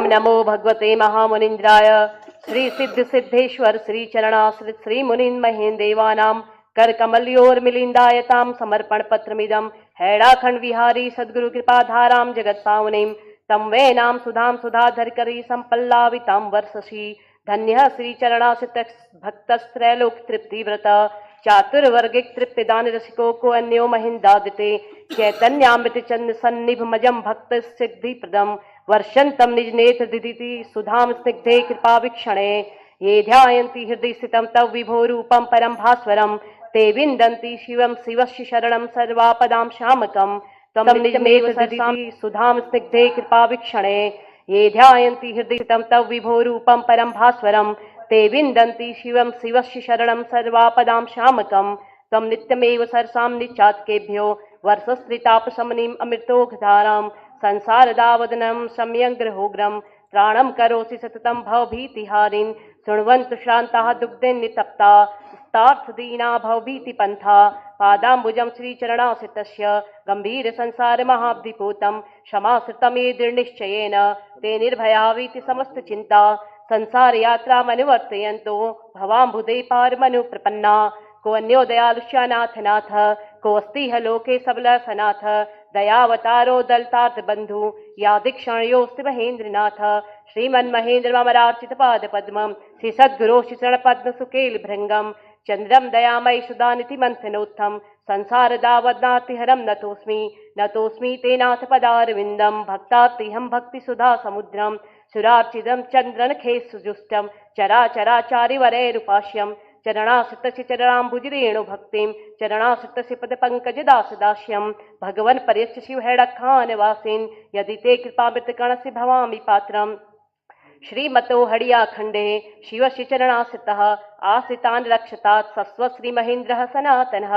ओम नमो भगवते महामुनीन्द्राय श्री सिद्ध सिद्धेश्वर श्री चरणाश्रित श्री मुनीन् महेन देवानां कर कमलयोर्मिलिन्दायतां समर्पण पत्रमिदं हैड़ाखंड विहारी सद्गुरु कृपाधारां जगत पावनीं तम वे नाम सुधाम सुधाधरकरी संपल्लावितां वर्षसी धन्यः श्री चरणाश्रित भक्तस्त्रैलोक तृप्ति व्रत चातुर्वर्गिक तृप्तिदान रसिको को अन्यो महिंदादिते चैतन्यामृत चंद सन्निभ मजम भक्त सिद्धि प्रदम वर्षंतम निज नेत्र दिदिति सुधाम स्निग्धे कृपा वीक्षणे ये ध्यायन्ति हृदय स्थितं तव विभो रूपं परम भास्वरम ते विन्दन्ति शिवं शिवस्य शरणं सर्वापदां शामकं तम निजमेव सदिति सुधाम स्निग्धे कृपा वीक्षणे ये ध्यायन्ति हृदय स्थितं तव विभो रूपं परम भास्वरम ते विन्दन्ति शिवं शिवस्य शरणं सर्वापदां शामकं तम नित्यमेव सरसां निचातकेभ्यो वर्षस्त्रितापशमनीम् अमृतोघधारां संसारदावदनं सम्यग्रहोग्रं त्राणं करोसि सततं भवभीतिहारिन् शृण्वन्तु श्रान्ताः दुग्धेन नितप्ता स्तार्थदीना भवभीतिपन्था पादाम्बुजं श्रीचरणाश्रितस्य गम्भीर संसार महाब्धिपूतं क्षमाश्रितं ये दृढनिश्चयेन ते निर्भयावीति समस्तचिन्ता संसार यात्रा मनुवर्तयन्तो भवाम्बुदे पारमनु प्रपन्ना को अन्यो दयालुष्यानाथ नाथ को अस्ति ह लोके सबल सनाथ दयावतारो दलतार्थ बंधु या दीक्षणयोस्ति महेन्द्रनाथ श्रीमन्महेन्द्र ममरार्चित पाद पद्मं श्री सद्गुरो श्री पद्म सुकेल भृंगम चंद्रम दयामय सुदानिति मंथनोत्थम संसार दावदनातिहरम नतोस्मि ते नाथ पदारविंदम भक्तातिहं भक्ति सुधा समुद्रम सुरार्चिदं चंद्रनखे सुजुष्टम चराचराचारि वरैरुपास्यम चरणाश्रितस्य चरणाम्बुजरेणु भक्तिं चरणाश्रितस्य पदपङ्कज दासदास्यं भगवन् पर्यच्च शिव हैडखानवासिन् यदि ते कृपामृतकणस्य भवामि पात्रम् श्रीमतो हडियाखण्डे शिवस्य चरणाश्रितः आश्रितान् रक्षतात् सस्व श्रीमहेन्द्रः सनातनः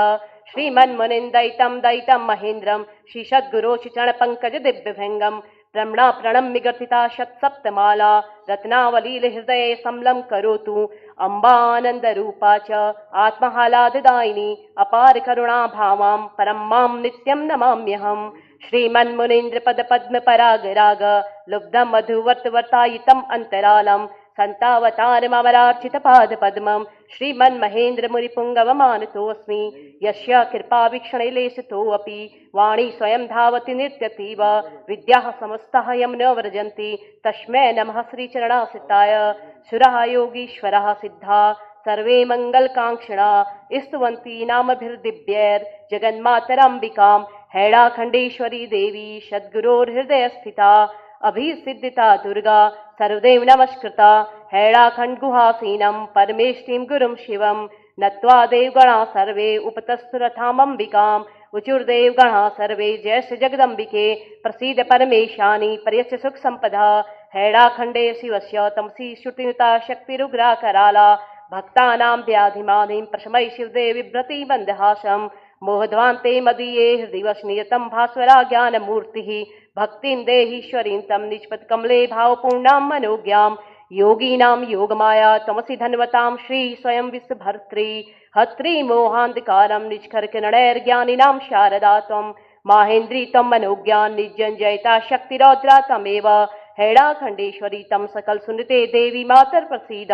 श्रीमन्मुनिन्दयितं दयितं महेन्द्रं श्रीसद्गुरो चरणपङ्कज दिव्यभृङ्गं प्रम्णा प्रणम्य गर्थिता शतसप्तमाला रत्नावली हृदये समलं करोतु अम्बानन्दरूपा च आत्महालाददायिनी अपार करुणा भावां परं मां नित्यं नमाम्यहम् श्रीमन्मुनीन्द्र पद पद्म परागराग लुब्धं मधुवर्तवर्तायितम् अन्तरालं संतावतारमरार्चित पाद पद्मं श्रीमन्महेन्द्र मुनिपुङ्गवमानतोऽस्मि यस्य कृपा वीक्षणे लेशतोऽपि वाणी स्वयं धावति नृत्यतीव विद्याः समस्ताः यं न व्रजन्ति तस्मै नमः श्रीचरणाश्रिताय सुरः योगीश्वरः सिद्धा सर्वे मङ्गलकाङ्क्षिणा स्तुवन्ति नामभिर्दिव्यैर्जगन्मातरम्बिकां हैडाखण्डेश्वरी देवी सद्गुरोर्हृदयस्थिता अभिसिद्धिता दुर्गा सर्वदेव नमस्कृता हैडाखण्ड गुहासीनं परमेष्टिं गुरुं शिवं नत्वा देवगणा सर्वे उपतस्थुरथामम्बिकाम् उचुर्देवगणा सर्वे जयस्य जगदम्बिके प्रसीद परमेशानि पर्यस्य सुख संपदा हैडाखण्डे शिवस्य तमसी श्रुतिनुता शक्तिरुग्रा कराला भक्तानां व्याधिमानिं प्रशमय शिवदेवी व्रती मन्दहासं मोहध्वान्ते मदीये हृदिवशनियतं भास्वरा ज्ञानमूर्तिः भक्तिं देहीश्वरीं तं निष्पत् कमले भावपूर्णां मनोज्ञां योगीनां योगमाया तमसि धन्वतां श्री स्वयं विश्वभर्त्री हत्री मोहान्धकारं निष्कर्कणैर्ज्ञानिनां शारदा त्वं माहेन्द्री तं मनोज्ञान निजञ्जयिता शक्तिरौद्रा तमेव हैडाखण्डेश्वरी तं सकल सुनते देवी मातर प्रसीद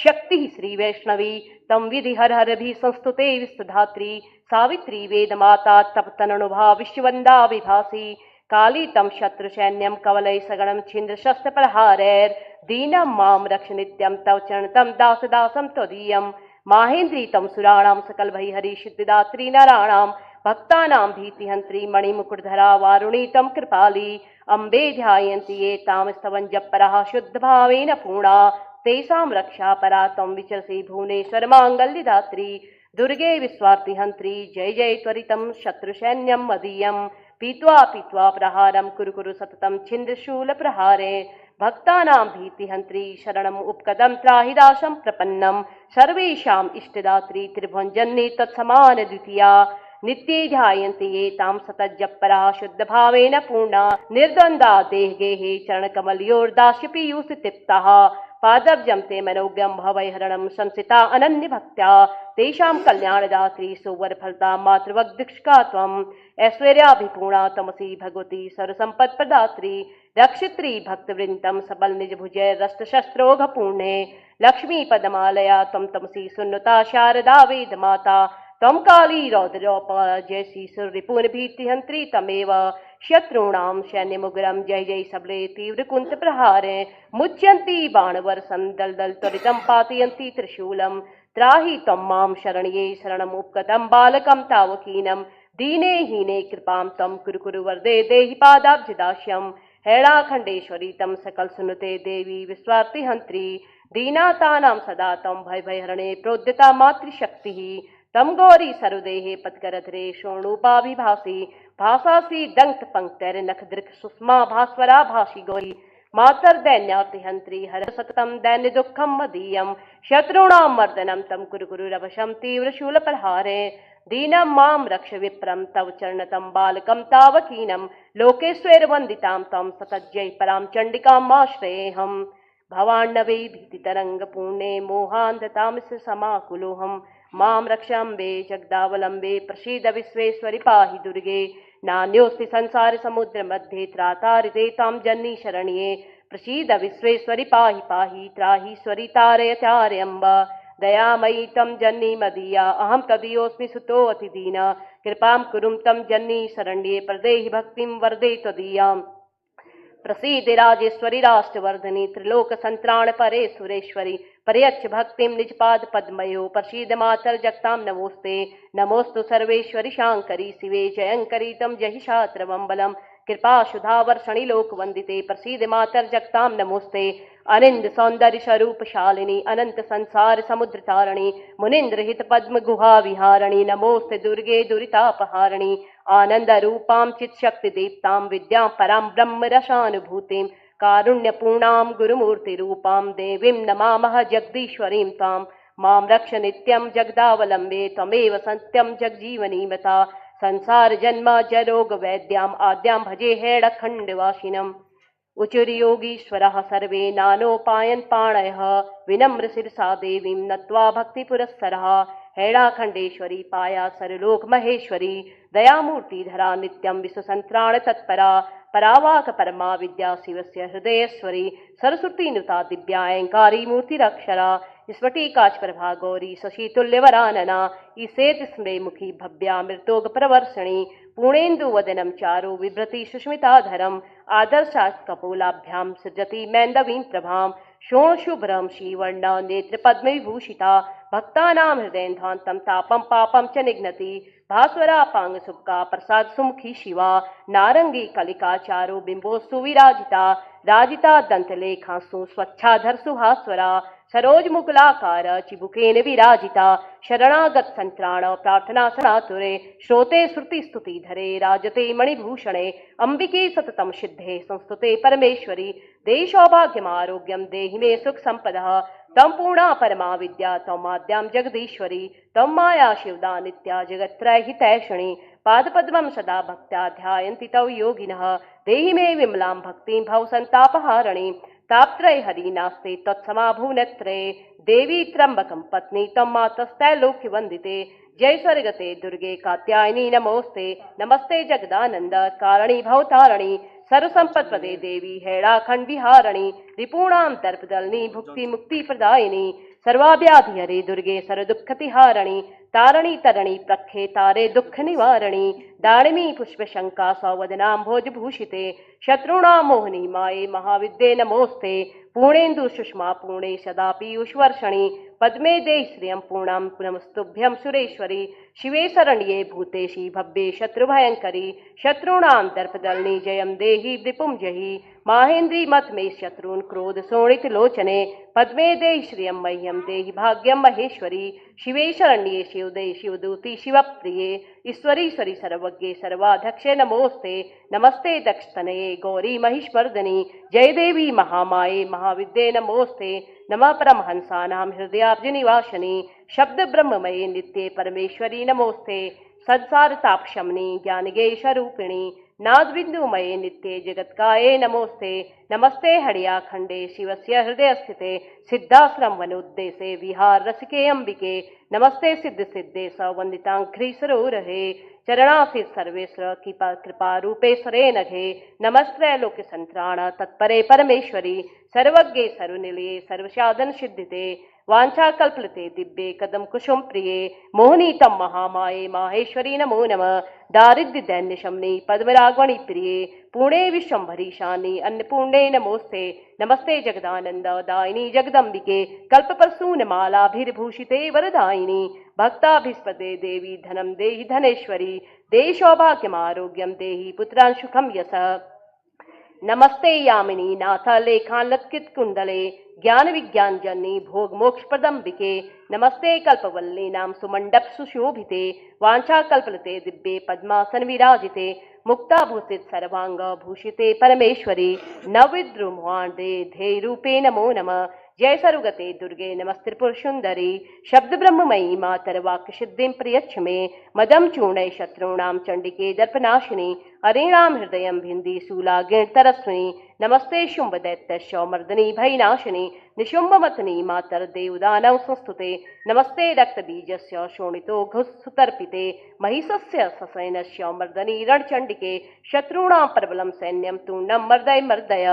शक्ति श्री वैष्णवी तं विधि हर हर भी संस्तुते विश्वधात्री सावित्री वेद माता तपतननुभा विश्ववंदा विभासी काली तं शत्रुसैन्यं कवलै सगणं छिन्द्र शस्त्र प्रहारैर् दीनं मां रक्ष नित्यं तव चरणतं दास दासं त्वदीयं माहेन्द्री तं सुराणां सकल भई हरि सिद्धिदात्री नराणां भक्तानां भीतिहन्त्री मणिमुकुटधरा वारुणी तं कृपाली अम्बे ध्यायन्ति ये तां स्तवं जपरः शुद्धभावेन पूर्णा तेषां रक्षा परा त्वं विचरसि भुवनेश्वर माङ्गल्यदात्री दुर्गे विश्वार्तिहन्त्री जय जय त्वरितं शत्रुसैन्यं मदीयं पीत्वा प्रहारं कुरु कुरु सततं छिन्द्रशूलप्रहारे भक्तानां भीतिहन्त्री शरणम् उपकदं त्राहिदाशं प्रपन्नं सर्वेषाम् इष्टदात्री त्रिभुवनजननी तत्समान द्वितीया नित्ये ध्यायन्ति ये तां सतज्जपरः शुद्धभावेन पूर्णा निर्द्वन्द्वा देहगेहे चरणकमलयोर्दास्यपीयूष तृप्ताः पादब्जं ते मनोज्ञं भवैहरणं संसिता अनन्यभक्त्या तेषां कल्याणदात्री सुवरफलता मातृवग्दीक्षका त्वम् ऐश्वर्याभिपूर्णा तमसी भगवती सर्वसम्पत्प्रदात्री रक्षित्री भक्तवृंदम सबल निज भुजय रस्त शस्त्रोघ पूर्णे लक्ष्मी पदमालया तम तमसी सुन्नुता शारदा वेद माता तम काली रौद्रोपा जयसी सुर रिपुन भीतिहंत्री तमेव शत्रूणाम सैन्य मुगरम जय जय सबले तीव्र कुंत प्रहारे मुच्यंती बाणवर दल दल त्वरितम पातयंती त्रिशूलम त्राहि तम माम शरण्ये शरणमुपगतं बालकं तावकीनं दीने हीने कृपां तम कुरु कुरु वरदे देहि पादाब्जदास्यं हैणाखंडेश्वरी तम सकल सुनुते देवी विश्वार्तिहंत्री दीनातानां सदा तम भय भयहरणे प्रोद्यता मातृशक्तिः तम गौरी सरुदेहे पत्करधरे शोणुपाभिभासी भासासी दंक्त पंक्तर नखदृक् सुषमा भास्वरा भाषी गौरी मातर्दैन्यातिहंत्री हर सततम दैन्य दुखम मदीयम शत्रुणां मर्दनम तम कुरु कुरु रभशम तीव्र शूल प्रहारे दीनम माम रक्ष विप्रम तव चरणतम बालकम तावकीनम लोकेश्वर वंदिताम तम सतज्जय पराम चंडिकाम आश्रयेहम भवान्नवे भीतितरंग पूर्णे मोहांधतामिस समाकुलोहम माम रक्षाम्बे जगदावलंबे प्रसीद विश्वेश्वरि पाहि दुर्गे नान्योस्ति संसार समुद्र मध्ये त्रातारिते तां जन्नी शरण्ये प्रसीद विश्वेश्वरि पाहि पाहि त्राहीश्वरि तारयत्यार्यम्ब दयामयी तं जन्नी मदीया अहं तदीयोऽस्मि सुतो अतिदीना कृपां कुरुं तं जन्नी शरण्ये प्रदेहि भक्तिं वरदे त्वदीयाम् प्रसीद राजेश्वरी राष्ट्रवर्धनी त्रिलोक संत्राण परे सुरेश्वरी पर्यच्छ भक्तिम निजपाद पद्मयो प्रसीद मातर जगताम नमोस्ते नमोस्तु सर्वेश्वरी शांकरी शिवे जयंकरी तम जहि शास्त्रवंबलम कृपा सुधा वर्षणि लोक वंदिते प्रसीद मातर जगताम नमोस्ते अनिंद सौंदर्य स्वरूप शालिनी अनंत संसार समुद्र तारिणी मुनिंद्र हित पद्म गुहा विहारिणी नमोस्ते दुर्गे दुरितापहारिणी आनंद रूपां चित शक्ति दीप्तां विद्यां परां ब्रह्म रसानुभूतिं कारुण्यपूर्णां गुरुमूर्ति रूपां देवीं नमामः जगदीश्वरीं तां मां रक्ष नित्यं जगदावलंबे त्वमेव सत्यं जगजीवनीमता संसार जन्म जरोग वैद्याम् आद्यां भजे हेडखण्डवासिनम् उचुर्योगीश्वरः सर्वे नानोपायन पाणयः विनम्र शिरसा देवीं नत्वा भक्तिपुरस्सरः हैणाखंडेश्वरी पाया सरलोक महेश्वरी दयामूर्ति धरा नित्यं विश्वसंत्राण तत्परा परावाक परमा विद्या शिवस्य हृदयेश्वरी सरस्वती नुता दिव्यायंकारी मूर्तिरक्षरा स्फटिकाच प्रभा गौरी शशितुल्यवरानना ईसेत स्मृे मुखी भव्या मृतोग प्रवर्षणी पूर्णेन्दु वदनम चारु विभ्रति सुष्मिताधरम आदर्शात् कपोलाभ्यां सृजति मैन्दवीं प्रभां शोणशुभ्रं श्रीवर्णा नेत्र पद्म विभूषिता भक्तानां हृदयन्ध्वान्तं तापं पापं च निघ्नति भास्वरा पांग सुभगा प्रसाद सुमुखी शिवा नारंगी कलिका चारु बिंबोस्तु विराजिता राजिता दंतलेखासु स्वच्छाधर सुहास्वरा सरोज मुकुलाकार चिबुकेन विराजिता शरणागत संत्राण प्रार्थना सनातुरे श्रोते श्रुति स्तुति धरे राजते मणिभूषणे अंबिके सततम सिद्धे संस्तुते परमेश्वरी देशौभाग्यमारोग्यम देहि मे सुख संपदः तम पूर्णा परमा विद्या तौमाद्यां जगदीश्वरी तम माया शिवदा नित्या जगत्त्रय हितैषिणी पादपद्मं सदा भक्त्या ध्यायन्ति तव योगिनः देहि मे विमलां भक्तिं भव संतापहारिणीं तापत्रय हरि नास्ते तत्समा भुवनत्रे देवी त्र्यंबकं पत्नी तम मातस्तैलोक्य वंदिते जय स्वर्गते दुर्गे कात्यायनी नमोस्ते नमस्ते जगदानंद कारिणी भवतारिणी सर्वसंपत्पदे देवी हैणाखंड विहारिणी रिपूणां दर्पदलनी भुक्ति मुक्ति प्रदायिनी सर्वाव्याधि हरे दुर्गे सर्वदुःखतिहारिणी तारिणी तरणि प्रखे तारे दुःख निवारिणी दाणिमी पुष्पशंका सौवदनां भोजभूषिते शत्रूणां मोहिनी माये महाविद्ये नमोस्ते पूर्णेन्दु सुषमा पूर्णे सदा पीयूषवर्षणि पद्मे देहि श्रियं पूर्णां नमस्तुभ्यं सुरेश्वरी शिवे शरण्ये भूतेशी भव्ये शत्रुभयंकरी शत्रूणां दर्पदलनी जयं देहि रिपुं जहि माहेन्द्री मत मे शत्रून् क्रोध शोणित लोचने पद्मे देहि श्रियं मह्यं देहि भाग्यं महेश्वरी शिवे शरण्ये शिवदे शिवदूति शिवप्रिये ईश्वरीश्वरी सर्वज्ञे सर्वाध्यक्षे नमोस्ते नमस्ते दक्षतनये गौरी महिषवर्धनी जय देवी महामाये महाविद्ये नमोस्ते नमः परमहंसानां हृदयाब्जनिवासिनी शब्द ब्रह्ममये नित्ये परमेश्वरी नमोस्ते संसार तापशमनी ज्ञानगेशरूपिणी नादबिन्दुमये नित्ये जगत्काये नमोस्ते नमस्ते हड़ियाखंडे शिवस्य हृदयस्थिते सिद्धाश्रम वनोद्देशे विहार रसिके अंबिके नमस्ते सिद्ध सिद्धे सवंदितांघ्री सरोरहे चरणासि सर्वेश्वर कृपा रूपेश्वरे नघे नमस्त्रय लोक संत्राण तत्परे परमेश्वरी सर्वज्ञे सर्वनिलये सर्वसाधन सिद्धिते वांछा कल्पलते दिव्ये कदम कुसुम प्रिये मोहिनी तम महामाये माहेश्वरी नमो नमः दारिद्र्य दैन्य शमनी पद्मरागवणी प्रिये पुणे विश्वंभरी शानी अन्नपूर्णे नमोस्ते नमस्ते जगदानंद दायिनी जगदम्बिके कल्पप्रसून मालाभिर्भूषिते वरदायिनी भक्ताभिस्पदे देवी धनम देहि धनेश्वरी देहि सौभाग्यमारोग्यम देहि पुत्रांशुखम यशः नमस्ते यामिनी नाथ लेखालत्कित कुंडले ज्ञान विज्ञान जन्नी भोग मोक्ष प्रदम्बिके नमस्ते कल्पवल्ली नाम सुमंडप सुशोभिते वांछा कल्पलते दिव्ये पद्मासन विराजिते मुक्ता भूषित सर्वांग भूषिते परमेश्वरी नवविद्रुमांडे ध्येय रूपे नमो नमः जय सरुगते दुर्गे नमस्त्रिपुर सुंदरी शब्द ब्रह्ममयी मातर वाक्य सिद्धिं प्रियच्छ मे मदम चूर्णय शत्रूणाम चंडिके दर्पनाशिनी अरीणाम हृदय भिंदी शूलागिण तरस्विनी नमस्ते शुंभ दैत्य मर्दनी भयनाशिनी निशुंभमतनी मातर देवदानव संस्तुते नमस्ते रक्त बीजस्य शोणितो घुस्सुतर्पिते महिषस्य ससैनस्य मर्दनी रणचंडिके शत्रूणां प्रबलं सैन्यं तूर्णं मर्दय मर्दय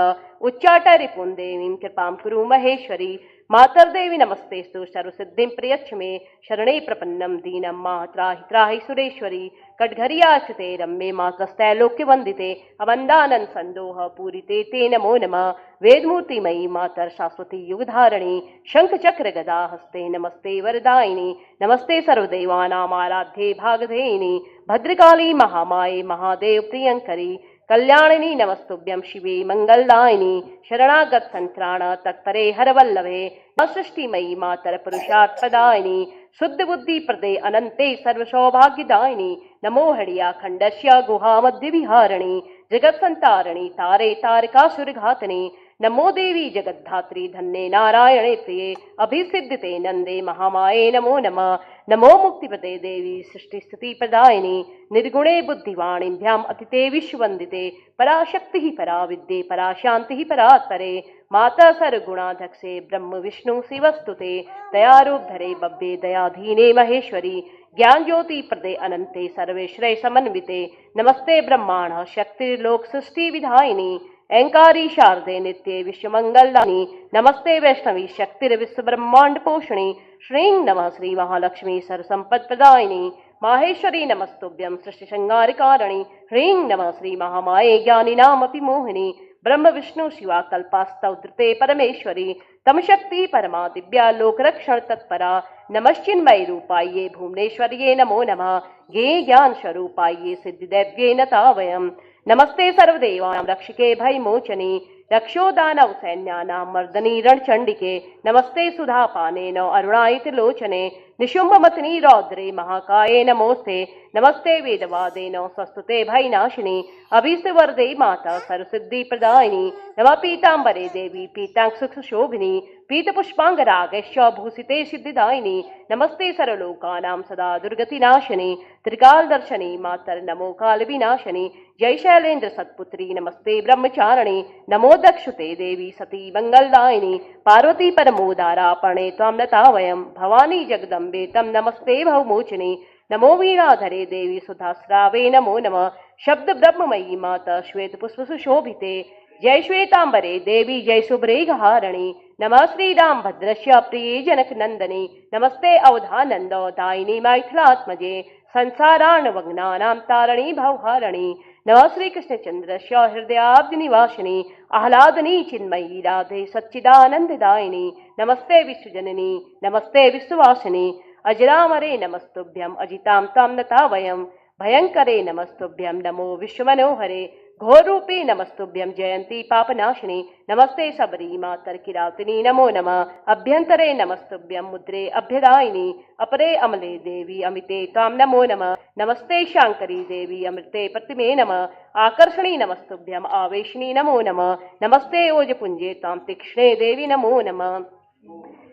उच्चाटय रिपुं देवीं कृपां कुरु महेश्वरी मातर्देवी नमस्तेस्तु सर्वसिद्धिं प्रियच्छ मे शरणे प्रपन्नं दीनं मा त्राहि त्राहि सुरेश्वरी कटघरियास्ते रम्ये मातस्तैलोक्यवन्दिते अवन्दानन् सन्दोह पूरिते ते नमो नमः वेदमूर्तिमयी मातर शाश्वती युगधारिणी शंख चक्र गदा हस्ते नमस्ते वरदायिनी नमस्ते सर्वदेवानामाराध्ये भागधेयिनी भद्रकाली महामाये महादेव प्रियंकरी कल्याणिनी नमस्तुभ्यं शिवे मंगलदायिनी शरणागत संत्राण तत्परे हरवल्लभे सृष्टिमयी मातर पुरुषार्थप्रदायिनी शुद्ध बुद्धि प्रदे अनंते सर्व सौभाग्यदायिनी नमो हड़िया खंडस्य गुहा मध्य विहारिणी जगत संतारिणी तारे तारकासुरघातनी नमो देवी जगद्धात्री धन्ये नारायणे प्रिये अभिसिद्धते नंदे महामाये नमो नमः नमो मुक्तिपदे देवी सृष्टि स्थिति प्रदायिनी निर्गुणे बुद्धिवाणीभ्याम अतिते विश्ववंदिते पराशक्ति परा विद्ये परा शांति परात्परे माता सर्वगुणाध्यक्षे ब्रह्म विष्णु शिवस्तुते दयारूपधरे बब्बे दयाधीने महेश्वरी ज्ञान ज्योति प्रदे अनंते सर्वेश्वरे समन्विते नमस्ते ब्रह्माण शक्तिर्लोक सृष्टि विधायिनी अहंकारी शारदे नित्ये विश्वमंगलदानी नमस्ते वैष्णवी शक्तिर विश्व ब्रह्मांड पोषणी श्रीं नमः श्री महालक्ष्मी सरसंपद प्रदायिनी माहेश्वरी नमस्तुभ्यं सृष्टि संगारिकारिणी ह्रीं नमः श्री महामाये ज्ञानिनामपि मोहिनी ब्रह्म विष्णु शिवा कल्पास्तौद्रते परमेश्वरी तम शक्ति परमा दिव्या लोक रक्षण तत्परा नमश्चिन्मय रूपाये भुवनेश्वर्ये नमो नमः गे ज्ञान स्वरूपाये सिद्धिदैव्ये नतावयम् नमस्ते सर्वदेवानां रक्षिके भयमोचनी रक्षो दानव सैन्यानां मर्दनी रणचंडिके नमस्ते सुधापानेन अरुणायित लोचने निशुंभमतनी रौद्रे महाकाये नमोस्ते नमस्ते वेदवादेन स्वस्तुते भयनाशिनी अभीष्टवरदे माता सर्वसिद्धि प्रदायिनी नमः पीतांबरे देवी पीतांग शोभिनी पीतपुष्पांगरागैश्च भूषिते सिद्धिदायिनी नमस्ते सर्वलोकानां सदा दुर्गतिनाशिनी त्रिकालदर्शनी मातर नमो कालविनाशिनी जय शैलेन्द्र सत्पुत्री नमस्ते ब्रह्मचारिणी नमो दक्षुते देवी सती मंगलदायिनी पार्वती परमोदारापणे त्वां नता वयं भवानी जगदम्बे तं नमस्ते भवमोचिनी नमो वीणाधरे देवी सुधास्रावे नमो नमः शब्द ब्रह्ममयी माता श्वेत पुष्प सुशोभिते जय श्वेतांबरे देवी जय शुभ्रेघहारिणी नमः श्रीराम भद्रस्य प्रिये जनक नंदनी नमस्ते अवधानंद दायिनी मैथिलात्मजे संसारार्णवग्नानां तारिणी भवहारिणी नमः श्री कृष्णचंद्रस्य हृदयाब्ज निवासिनी आह्लादनी चिन्मयी राधे सच्चिदानंददायिनी नमस्ते विश्वजननी नमस्ते विश्ववासिनी अजरामरे नमस्तुभ्यं अजितां तां नता वयं भयंकरे नमस्तुभ्यं नमो विश्वमनोहरे घोरूपे नमस्तुभ्यं जयंती पापनाशिनी नमस्ते सबरी मातर किरातिनी नमो नमः अभ्यंतरे नमस्तुभ्यं मुद्रे अभ्यदायिनी अपरे अमले देवी अमिते तां नमो नमः नमस्ते शांकरी देवी अमृते प्रतिमे नमः आकर्षणी नमस्तुभ्यं आवेशिनी नमो नमः नमस्ते ओजपुंजे तां तीक्ष्णे देवी नमो नमः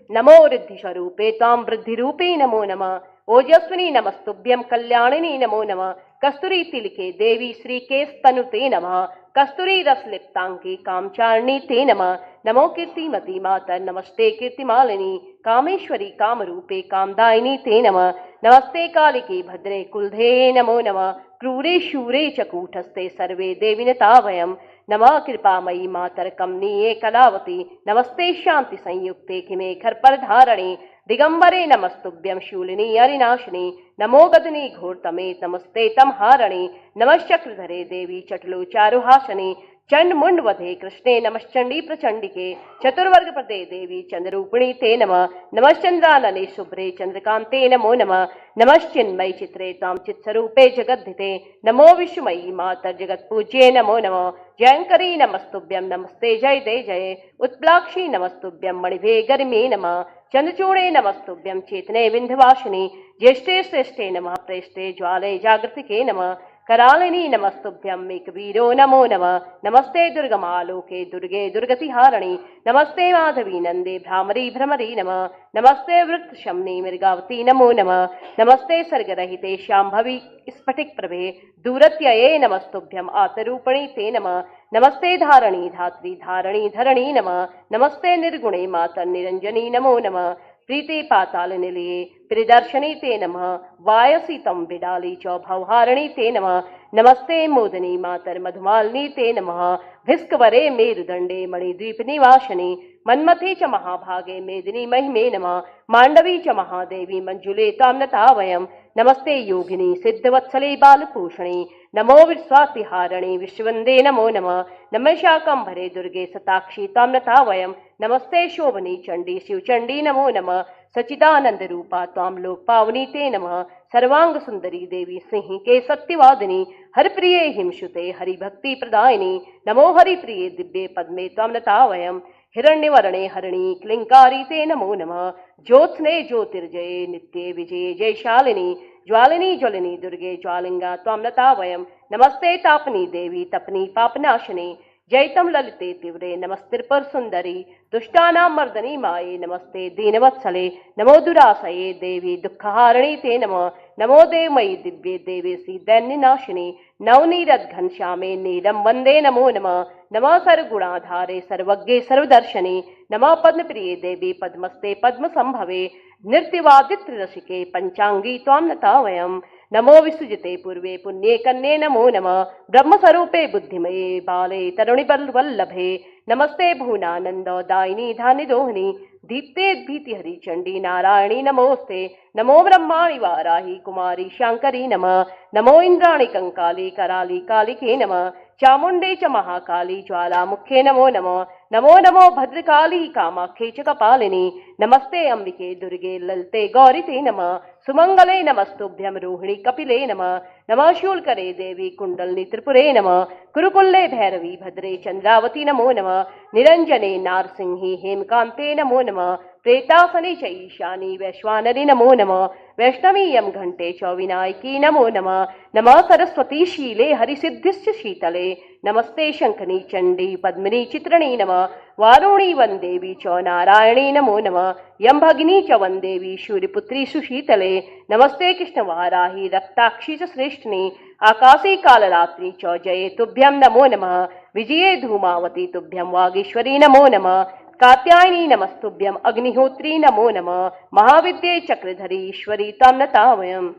नमो वृद्धिस्वरूपे तां वृद्धिरूपे नमो नमः ओजस्विनी नमस्तुभ्यं कल्याणिनी नमो नमः कस्तूरी तिलके देवी श्री केस्तनुते नमः कस्तूरी रसलिप्तांगे कामचारिणी ते नमः नमो कीर्तिमती मातर नमस्ते कीर्तिमालिनी कामेश्वरी कामरूपे कामदायिनी ते नमः नमस्ते कालिके भद्रे कुलधे नमो नमः क्रूरे शूरे च कूटस्थे सर्वे देविनता वयम् नमः कृपामयी मातर कमनीये कलावती नमस्ते शांति संयुक्ते किमे खरपर धारणे दिगंबरे नमस्तुभ्यं शूलिनी अरिनाशिनी नमो गदनी घोरतमे नमस्ते तमहारणे नमश्चक्रधरे देवी चटलोचारुहासने चंड मुंड वधे कृष्णे नमश्चंडी प्रचंडिके चतुर्वर्ग प्रदे देवी चंद्रूपिणी ते नमः नमश्चंद्रानने शुभ्रे चंद्रकांते नमो नमः नमश्चिन्मयी चित्रे ताम चित्स्वरूपे जगद्धिते नमो विश्वमयी मातर जगत पूज्ये नमो नमः जयंकरी नमस्तुभ्यं नमस्ते जय दे जय उत्प्लाक्षी नमस्तुभ्यं मणिभे गरिमे नमः चंद्रचूड़े नमस्तुभ्यं चेतने विंध्यवासिनी ज्येष्ठे श्रेष्ठे नमः प्रेष्ठे ज्वाले जागृतिके नमः करालिनी नमस्तुभ्यं मेकवीरो नमो नमः नमस्ते दुर्गमालोके दुर्गे दुर्गतिहारिणी नमस्ते माधवी नंदे भ्रामरी भ्रमरी नमः नमस्ते वृत्तशमनी मृगावती नमो नमः नमस्ते सर्गरहिते शाम्भवी स्फटिक प्रभे दूरत्यये नमस्तुभ्यं आतरूपणी ते नमः नमस्ते धारणी धात्री धारणी धरणी नमः नमस्ते निर्गुणे मातर निरंजनी नमो नमः प्रीति पाताल निलये त्रिदर्शनी ते नमः वायसी तम बिडाली च भवहारिणी ते नमः नमस्ते मोदनी मातर मधुमालिनी ते नमः भिस्कवरे मेरुदंडे मणिद्वीप निवासिनी मन्मथे च महाभागे मेदिनी महिमे नमः मांडवी च महादेवी मंजुले ताम्नता वयम् नमस्ते योगिनी सिद्धवत्सले बालभूषणी नमो विश्वातिहारिणी विश्ववंदे नमो नमः नमः शाकंभरे दुर्गे सताक्षी ताम्नता वयम् नमस्ते शोभनी चंडी शिवचंडी नमो नमः सचिदानंद रूपा त्वाम लोक पावनी ते नमः सर्वांग सुंदरी देवी सिंह के सत्यवादिनी हरिप्रिये हिमशुते हरिभक्ति प्रदायिनी नमो हरिप्रिये दिव्ये पद्मे त्वाम्नता वयम् हिरण्यवर्णे हरिणी क्लिंकारी ते नमो नमः ज्योत्स्ने ज्योतिर्जये नित्ये विजये जयशालिनी ज्वालिनी ज्वलिनी दुर्गे ज्वालिंगा त्वाम्नता वयम् नमस्ते तापनी देवी तपनी पापनाशिनी जयतम ललिते तीव्रे नमस्तिर्पर सुंदरी दुष्टानां मर्दनी माये नमस्ते दीनवत्सले नमो दुरासये देवी दुःखहारिणी ते नमः नमो देवमयी दिव्ये देवेसी दैन्यनाशिनी नवनीरद घनश्यामे नीलम वंदे नमो नमः नमः सर्वगुणाधारे सर्वज्ञे सर्वदर्शने नमः पद्मप्रिये देवी पद्मस्ते पद्म संभवे नृत्यवादित्र रसिके पंचांगी त्वाम्नता वयम् नमो विसृजते पूर्वे पुण्ये कन्ये नमो नमः ब्रह्मस्वरूपे बुद्धिमये बाले तरुणि वल्लभे नमस्ते भुवनानंद दायिनी धानिदोहिनी दीप्ते भीति हरि चंडी नारायणी नमोस्ते नमो ब्रह्माणि वाराही कुमारी शांकरी नमः नमो इंद्राणि कंकाली कराली कालिके नमः चामुंडे च महाकाली ज्वालामुखे नमो नमः नमो नमो भद्रकाली कामाख्ये च कपालिनी नमस्ते अंबिके दुर्गे ललिते गौरी ते नमः सुमंगले नमस्तुभ्यं रोहिणी कपिले नमः नमः शूलकरे देवी कुंडलिनी त्रिपुरे नमः कुरुकुल्ले भैरवी भद्रे चंद्रावती नमो नमः निरंजने नारसिंही हेमकांते नमो नमः प्रेतासने च ईशानी वैश्वानरी नमो नमः वैष्णवी यम घंटे च विनायकी नमो नमः नमः सरस्वती शीले हरिसिद्धिश्च शीतले नमस्ते शंखनी चंडी पद्मिनी चित्रिणी नमः वारुणी वंदेवी च नारायणी नमो नमः यम भगिनी च वंदेवी सूर्यपुत्री सुशीतले नमस्ते कृष्णवाराही रक्ताक्षी च श्रेष्ठनी आकाशी कालरात्रि च जये तुभ्यं नमो नमः विजये धूमावती तुभ्यं वागीश्वरी नमो नमः कात्यायनी नमस्तुभ्यं अग्निहोत्री नमो नमः महाविद्ये चक्रधरी ईश्वरी ताम्नता वयम्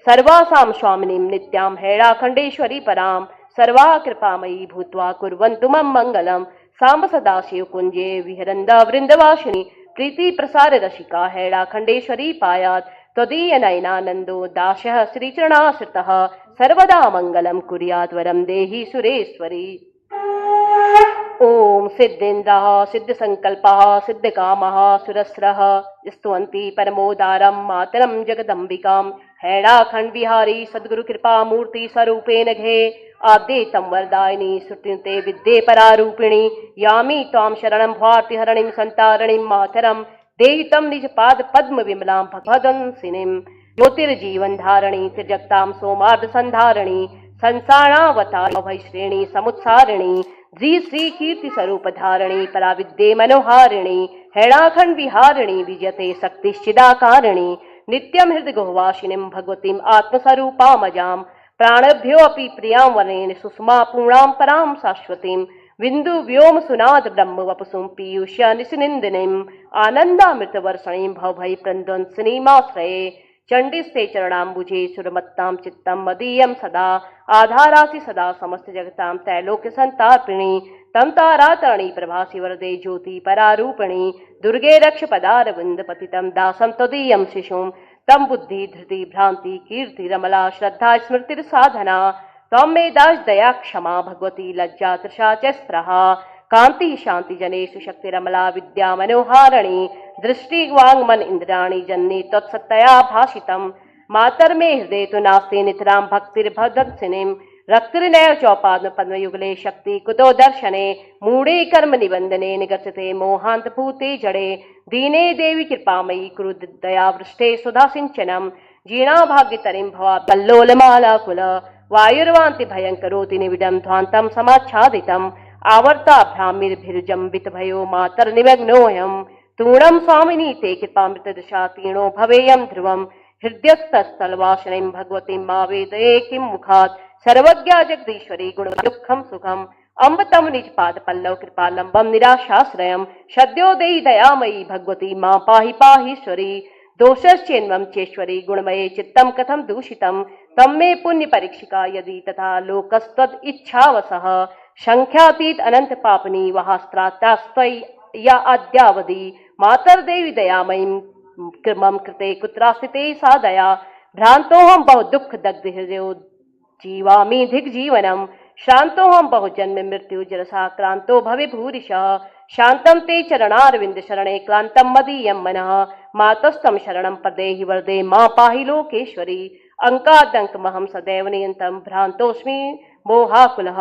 सर्वासां स्वामिनीं नित्यां हैळाखण्डेश्वरी परां सर्वा कृपामयी भूत्वा कुर्वन्तु मम मंगलम् सांब सदाशिव कुंजे विहरन्दा वृंदवासिनी प्रीति प्रसार रसिका हैळाखण्डेश्वरी पायात् त्वदीय नयनानन्दो दासः श्रीचरणाश्रितः सर्वदा मंगलम कुर्यात् वरं देहि सुरेश्वरी। ओम सिद्धेन्द्रः सिद्धसंकल्पः सिद्धकामः सुरस्रः स्तुवन्ति परमोदारं मातरं जगदम्बिकां हैळाखण्ड विहारी सद्गुरु कृपा मूर्ति स्वरूपेण घे आद्ये तं वरदायिनी श्रुतिते विद्ये परारूपिणी यामि त्वां शरणं भारतिहरणिं संतारणिं मातरं देहि तं निज पाद पद्म विमलां भगवदंसिनीं ज्योतिर्जीवन धारिणी त्रिजगतां सोमार्ध संधारिणी संसारावतार भयश्रेणी समुत्सारिणी श्री श्री कीर्ति स्वरूप धारिणी पराविद्ये मनोहारिणी हैळाखण्ड विहारिणी विजयते शक्तिश्चिदाकारिणी नित्यं हृदय गोवासिनीं भगवतीं आत्मस्वरूपामजां प्राणभ्योऽपि प्रियां वरेण सुषमा पूर्णां परां शाश्वतीं विन्दु व्योम सुनाद ब्रह्म वपुसुं पीयूष्य निशिनिन्दिनीम् आनन्दामृतवर्षणीं भवभय प्रन्दंसिनीमाश्रये चण्डिस्ते चरणाम्बुजे सुरमत्तां चित्तं मदीयं सदा आधारासि सदा समस्त जगतां त्रैलोक्य संतापिणी तं तारातरणी प्रभासि वरदे ज्योति परारूपिणी दुर्गे रक्ष पदारविन्द पतितं दासं त्वदीयं शिशुं तं बुद्धि धृति भ्रांति कीर्ति रमला श्रद्धा स्मृतिर्साधना त्वं मे दाश दया क्षमा भगवती लज्जा तृषा च स्पृहा कांति शांति जनेषु शक्ति रमला विद्या मनोहारिणी दृष्टि वांग मन इंद्राणी जन्नी तत्सत्तया भाषितम् मातर्मे हृदय तो नास्ते नितरां भक्तिर्भदर्शिनीं रक्तिर्नैव चौपाद्म पद्मयुगले शक्ति कुतो दर्शने मूढ़े कर्म निबंधने निगर्षते मोहांत भूते जड़े दीने देवी कृपामयी कुरु दयावृष्टे सुधा सिंचनम् जीर्णा भाग्यतरीं भवा कल्लोलमाला कुल वायुर्वान्ति भयंकरोति निविडं ध्वान्तं समाच्छादितम् आवर्ता भ्रामिर्भिर्जम्बित भयो मातर्निमग्नोऽयम् तूणं स्वामिनी ते कृपामृतदशा तीर्णो भवेयं ध्रुवम् हृदयस्तस्थलवासिनीं भगवतीं मा वेदये किं मुखात् सर्वज्ञा जगदीश्वरी गुण दुःखं सुखम् अम्ब तम निज पाद पल्लव कृपालंबम निराशाश्रयम् सद्यो देहि दयामयी भगवती मां पाहि पाहीश्वरी दोषश्चेन्वं चेश्वरी गुणमये चित्तं कथं दूषितं तम मे पुण्य परीक्षिका यदि तथा लोकस्त्वद इच्छावसः संख्यातीत अनंत पापनी वहास्त्रास्त्वय्या अद्यावधि मातर्देवी दयामयीं मम कृते कुत्रास्तिते सा दया भ्रांतोऽहं बहु दुःख दग्ध हृदयो जीवामि दिग्जीवनम् श्रान्तोऽहं बहु जन्म मृत्यु जरसा क्रांतो भवे भूरिशः शान्तं ते चरणारविन्द शरणे क्लान्तं मदीयं मनः मातस्तं शरणं प्रदेहि वरदे मा पाहि लोकेश्वरी अंकादंकमहं सदैव नियन्तं भ्रान्तोऽस्मि मोहाकुलः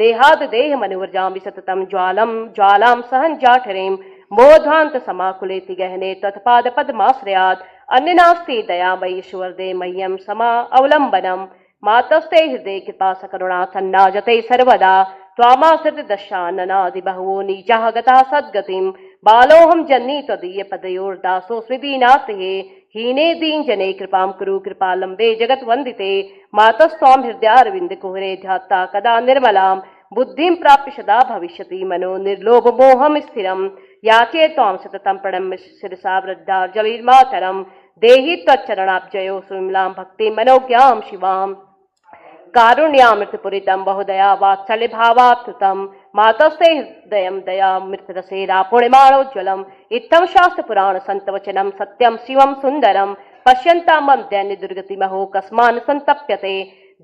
देहाद देह मनुवर्जामि सततं ज्वालां सहन जाठरीं मोध्वान्त समाकुलेति गहने तत्पाद पद्माश्रयात् अन्य नास्ति दयामयी सुवर्दे मह्यं समा अवलम्बनम् मातस्ते हृदय कृपा सकरुणा सन्नाजते सर्वदा त्वामाश्रित दशाननादि बहवो नीचाः गताः सद्गतिं बालोऽहं जन्नी त्वदीय पदयोर्दासोऽस्मि दीनार्तिः हीने दीन जने कृपां कुरु कृपालम्बे जगत्वन्दिते मातस्त्वां हृदयारविन्द कुहरे ध्यात्ता कदा निर्मलां बुद्धिं प्राप्य सदा भविष्यति मनो निर्लोभ मोहं स्थिरं याचे त्वां सततं प्रणम्य शिरसा वृद्धार्जलिर्मातरं देहि त्वच्चरणाब्जयो सुविमलां भक्तिं मनोज्ञां शिवाम् कारुण्यामृतपूरितं बहुदया वात्सल्य भावाप्लुतं मातस्ते हृदयं दयामृतरसेरा पूर्णिमाणोज्ज्वलम् इत्थं शास्त्रपुराण सन्तवचनं सत्यं शिवं सुन्दरं पश्यन्तां मम दैन्य दुर्गतिमहो कस्मान् सन्तप्यते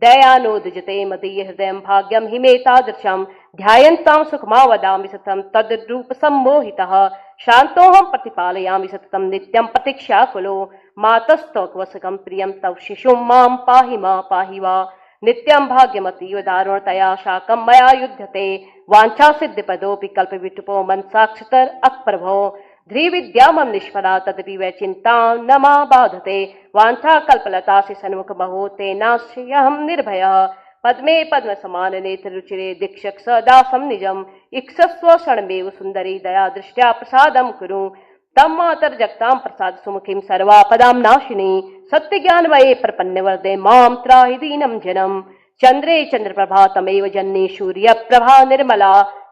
दयानोदजते मदीय हृदयं भाग्यं हि मे तादृशं ध्यायन्तां सुखमा वदामि सततं तद्रूप सम्मोहितः शान्तोऽहं प्रतिपालयामि सततं नित्यं प्रतीक्षाकुलो मातस्तवकवसकं प्रियं तव शिशुं मां पाहि मा पाहि वा नित्यं भाग्यमतीव दारुणतया शाकं मया युध्यते वाञ्छा सिद्धिपदोऽपि कल्पविटुपो मनसाक्षतर अक्प्रभो ध्रीविद्या मम निष्फला तदपि वै चिन्तां न मा बाधते वाञ्छा कल्पलतासि सन्मुख महो तेनाश्रयहं निर्भयः पद्मे पद्म समान नेत्र रुचिरे दीक्षक सदासं निजम् इक्षस्व क्षणमेव सुन्दरी दया दृष्ट्या प्रसादं कुरु तम मातर जगतां प्रसाद सुमुखीं सर्वापदां नाशिनी सत्य ज्ञान वये प्रपन्न वरदे मां त्राहि दीनं जनम् चंद्रे चंद्रप्रभा तमेव जन्नी सूर्य प्रभा निर्मला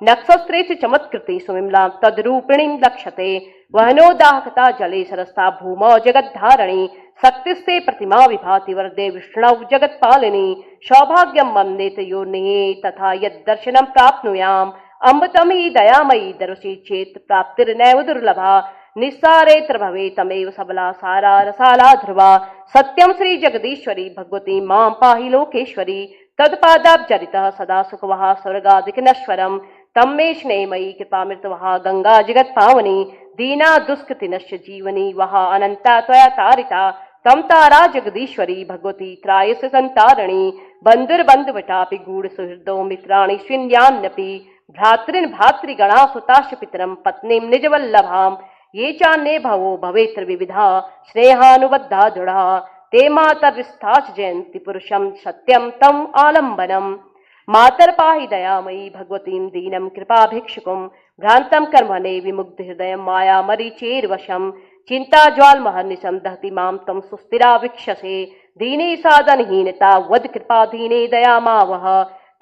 नक्षत्रे चमत्कृति सुविमला तद्रूपिणीं लक्ष्यते वहनोदाहकता जले सरस्ता भूमौ जगद्धारिणी शक्तिस्ते प्रतिमा विभाति वरदे विष्णौ जगत्पालिनी सौभाग्यं मम नेत्रयोर्निहे तथा यद्दर्शनं प्राप्नुयाम् अम्ब तमहि दयामयी दर्शि चेत् प्राप्तिर्नैव दुर्लभा निस्सारेत्र भवे तमेव सबला सारा रसाला ध्रुवा सत्यं श्री जगदीश्वरी भगवती मां पाहि लोकेश्वरी तत्पादाब्जरितः सदा सुखवहा स्वर्गादिक नश्वरम् तम मे स्नेहमयी कृपामृतवहा गंगा जगत पावनी दीना दुष्कृति नश्य जीवनी वहा अनंता त्वया तारिता तम तारा जगदीश्वरी भगवती त्रायस संतारिणी बंधुर्बंधुवटापि गूढ़ सुहृदो मित्राणि स्विन्यान्यपि भ्रातृन् भातृगणा सुताश्च पितरं पत्नीं निजवल्लभाम् ये चान्ये भवो भवेत्र विविधा स्नेहानुबद्धा दृढ़ा ते मातर्विस्थाच जयन्ति पुरुषं सत्यं तम आलम्बनम् मातर पाहि दयामयी भगवतीं दीनं कृपाभिक्षुकं भ्रान्तं कर्मणे विमुग्ध हृदयं माया मरीचेर्वशं चिंता ज्वालमहर्निशं दहति मां तम सुस्थिरा वीक्षसे दीने साधनहीनता वद कृपा दीने दया मावह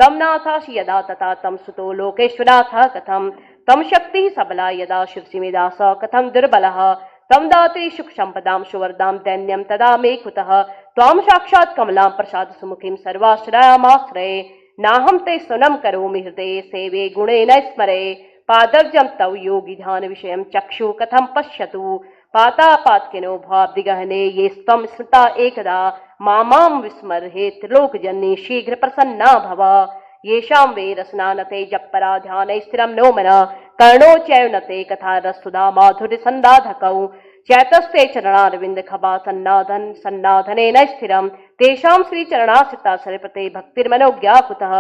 तम नाथासि यदा तथा तम सुतो लोकेश्वराथ कथम तम शक्ति सबला यदा शिवसिमेदा स कथम दुर्बलः तम दाते सुख संपदाम सुवर्दाम दैन्यम तदा मे कुतः त्वां साक्षात् कमलां प्रसाद सुमुखीं सर्वाश्रयामाश्रये नाहं ते सुनं करोमि हृदये सेवे गुणेन स्मरे पादर्जं तव योगी ध्यान विषयं चक्षु कथं पश्यतु पातापात्किनो भाब्दिगहने ये स्त्वं स्मृता एकदा मां विस्मर्हे त्रिलोकजननी शीघ्र प्रसन्ना भव येषां वे रसना न ते जपरा ध्याने स्थिरं नो मन कर्णो चैव न ते कथा रसुधा माधुर्य संदाधकौ चैतस्ते चरणारविंद खभा सन्नाधनेन स्थिरं तेषां श्री चरणाश्रिता सरपते भक्तिर्मनोज्ञा कुतः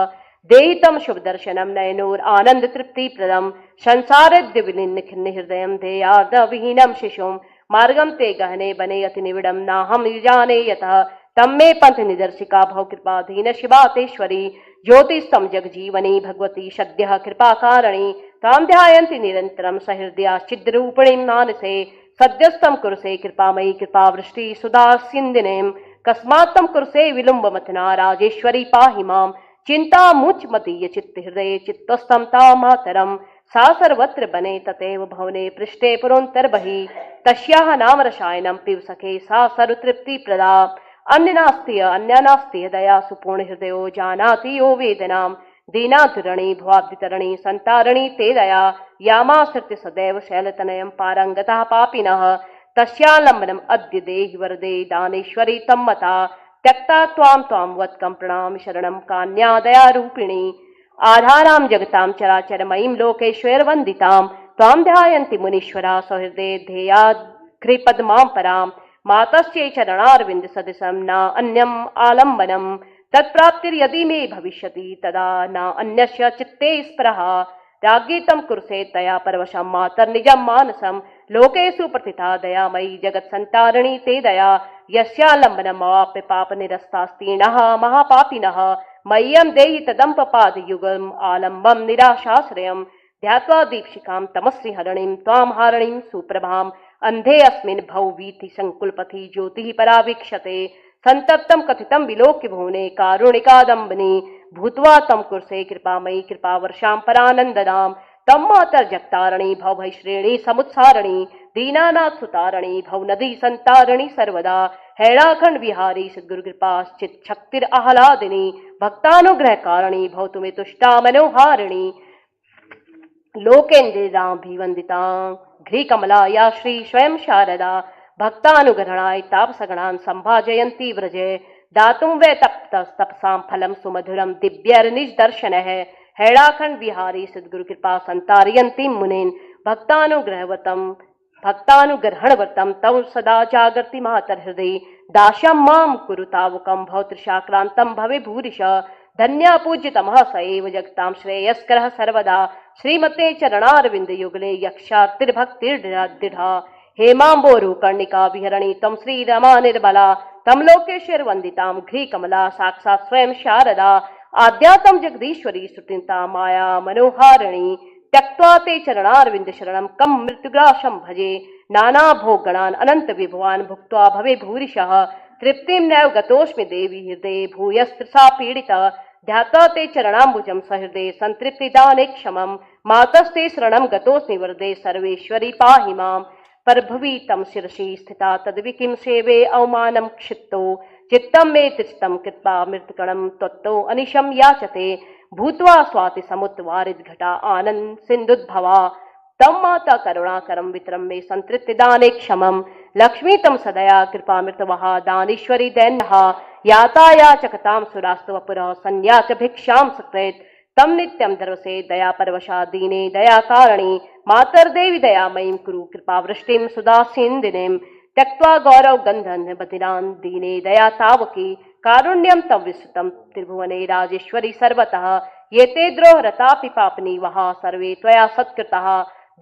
देहि तं शुभ दर्शनं नयनोर आनंद तृप्ति प्रदम संसारद्य विलीन खिन्न हृदयं ध्येयार्ध विहीनं शिशुं मार्गं ते गहने बने अति निविडं नाहं जाने यतः तम मे पंथ निदर्शिका भव कृपाधीन शिवातेश्वरी ज्योतिस्तम जगजीवनी भगवती सद्यः कृपा कारिणी तां ध्यायन्ति निरन्तरं सहृदया चिद्रूपिणीं मानसे सद्यस्तं कुरुसे कृपामयी कृपावृष्टि सुधा सिन्दिनीं कस्मात्तं कुरुसे विलुम्बमथना राजेश्वरी पाहि मां चिंता मुच मदीय चित्त हृदये चित्तस्थं ता मातरं सा सर्वत्र बने ततेव भवने पृष्ठे पुरोन्तर बहि तस्याः नाम रसायनं पिब सखे सा सर्वतृप्ति प्रदा अन्य नास्ति दया सुपूर्ण हृदयो जानाति यो वेदनां दीनाधुरणी भवाब्दितरणी संतारणी ते दया यामाश्रित्य सदैव शैलतनयं पारंगतः पापिनः तस्यालम्बनम् अद्य देहि वरदे दानेश्वरी तम्मता त्यक्ता त्वां वत्कं प्रणाम शरणं कान्या दयारूपिणी आधारां जगतां चराचरमयीं लोकेश्वरवन्दितां त्वां ध्यायन्ति मुनीश्वरा सहृदये ध्येयाघ्रिपद्मां परां मातस्यै चरणारविन्द सदृशं न अन्यम् आलम्बनं तत्प्राप्तिर्यदि मे भविष्यति तदा न अन्यस्य चित्ते स्पृहा राज्ञी तं कुरुसे तया परवशं मातर्निजं मानसं लोकेषु प्रतिथा दयामयी जगत्सन्तारिणी ते दया यस्यालम्बनमवाप्य पापनिरस्तास्तीर्णः महापापिनः मह्यं देहि तदम्पपादयुगम् आलम्बं निराशाश्रयं ध्यात्वा दीक्षिकां तमस्विहरणीं त्वां हारणीं सुप्रभाम् अंधे अस्मिन् भववीथि संकुलपथि ज्योतिः परावीक्षते संतप्तं कथितं विलोक्य भुवने कारुणिकादम्बनी भूत्वा तं कुरुसे कृपामयी कृपावर्षां परानन्ददां तं मातर्जगतारिणी भवभयश्रेणी समुत्सारिणी दीनानाथ सुतारिणी भवनदी संतारिणी सर्वदा हैराखंड विहारी सद्गुरुकृपाश्चित् शक्तिराह्लादिनी भक्तानुग्रहकारिणी भवतु मे तुष्टा मनोहारिणी लोकेन्द्रिराभिवन्दिता घ्रीकमला या श्री स्वयं शारदा भक्तानुग्रहणाय तापसगणान् संभाजयन्ती व्रजे दातुं वै तप्तस्तपसां फलं सुमधुरं दिव्यर्निजदर्शनः हैराखंड विहारी सद्गुरुकृपा संतारयन्तीं मुनीन् भक्तानुग्रहणव्रतं तव सदा जागर्ति मातर्हृदि दास्यं मां कुरु तावकं भवतृषाक्रान्तं भवे भूरिश धन्या पूज्यतमः स एव जगतां श्रेयस्करः सर्वदा श्रीमते चरणारविन्दयुगले यक्षार्तिर्भक्तिर्दृढा हेमाम्बोरुकर्णिका विहरणी तं श्रीरमा निर्मला तं लोकेश्वरवन्दितां घ्रीकमला साक्षात् स्वयं शारदा आद्यातं जगदीश्वरी श्रुतिन्ता माया मनोहारिणी त्यक्त्वा ते चरणारविन्दशरणं कं मृत्युग्रासं भजे नानाभोगगणान् अनन्तविभवान् भुक्त्वा भवे भूरिशः तृप्तिं नैव गतोऽस्मि देवी हृदये भूयस्त्रसा पीडिता ध्यात्वा ते चरणाम्बुजं सहृदये सन्तृप्तिदाने क्षमं मातस्ते शरणं गतोऽस्मि वरदे सर्वेश्वरी पाहि मां परभुवि तं शिरसि स्थिता तद्वि किं सेवे अवमानं क्षिप्तो चित्तं मे तिष्ठं कृत्वा मृतकणं त्वत्तो अनिशं याचते भूत्वा स्वाति समुत्वारिद्घटा आनन्द सिन्धुद्भवा तं माता करुणाकरं वितरं मे सन्तृप्तिदाने क्षमं लक्ष्मी तं सदया कृपामृतवहा दानीश्वरी दैन्यः यातायाचकतां सुरास्तवपुरः संयाच भिक्षां सकृत् तं नित्यं धर्वसे दया परवशा दीने दयाकारिणी मातर्देवी दयामयीं कुरु कृपावृष्टिं सुदासिन्दिनीं त्यक्त्वा गौरव गन्धन् बधिरान् दीने दया तावकी कारुण्यं तव विस्तृतं त्रिभुवने राजेश्वरी सर्वतः ये ते द्रोहरतापि पापनी वहा सर्वे त्वया सत्कृतः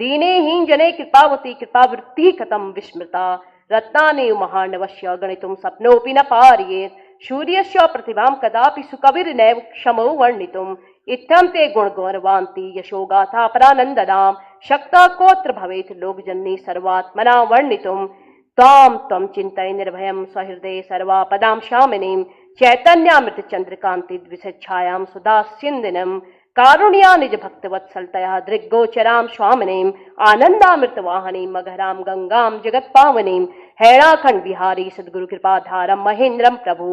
दीने हीन जने कृपावती कृपावृत्तिः कथं विस्मृता रत्नानि महार्णवस्य गणितुं स्वप्नोऽपि न पारयेत् सूर्यस्य प्रतिभां कदापि सुकविर्नैव क्षमो वर्णितुम् इत्थं ते गुणगौरवान्ति यशोगाथा परानन्ददां शक्ता कोऽत्र भवेत् लोकजननी सर्वात्मना वर्णितुम् त्वां त्वं चिन्तय निर्भयं सहृदय सर्वापदां शामिनीं चैतन्यामृत चंद्रकांति द्विषच्छायां सुदास्यन्दिनं कारुण्या निज भक्तवत्सलतया दृग्गोचरां स्वामिनीं आनंदामृत वाहनीं मघरां गंगां जगत्पावनीं हैराखंड विहारी सद्गुरु कृपाधारं महेन्द्रं प्रभु